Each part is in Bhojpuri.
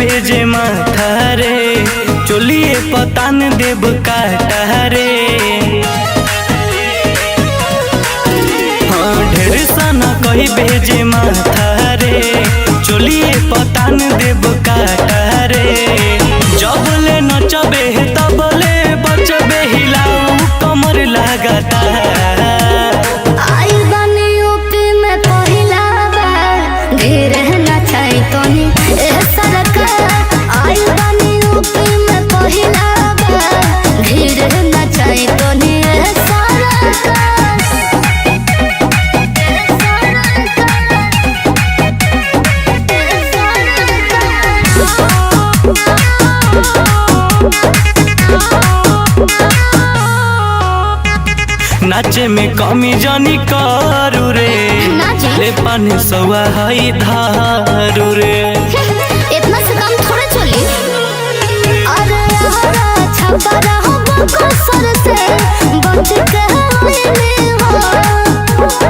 भेजे माथा रे, चोलिए पतान देव काटा रे। हाँ ढेर सना कही भेजे माथा रे, चोलिए पतान देव काटा रे। जबले नचबे तबले बचबे हिलाऊ कमर लगाता। नाचे में कमी जानी करू रे, ले पानी सवा हई धारू रे। इतना से काम थोड़ा चली। अरे यारा छपरा हो बकसर से बच के होइनी हो।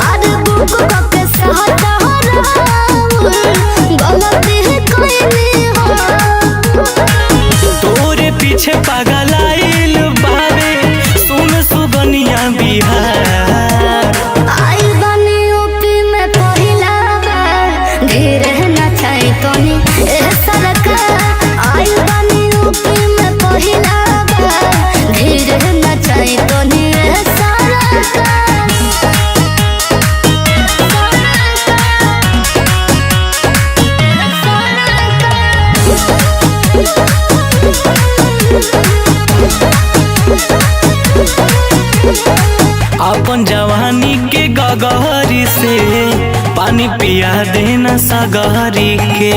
अरे बुक के सहता हो राहुल गलती कोइनी हो। तोरे पीछे पागल आइल बारे सुन सुगनिया बिहार। आई बनी यूपी में पहिला बार, धीरे नचाई तोनी ए सरकार। आई बनी यूपी में पहिला बार, धीरे नचाई तोनी ए सरकार। अपन जवानी के गगहरी से पानी पिया देना सगहरी के।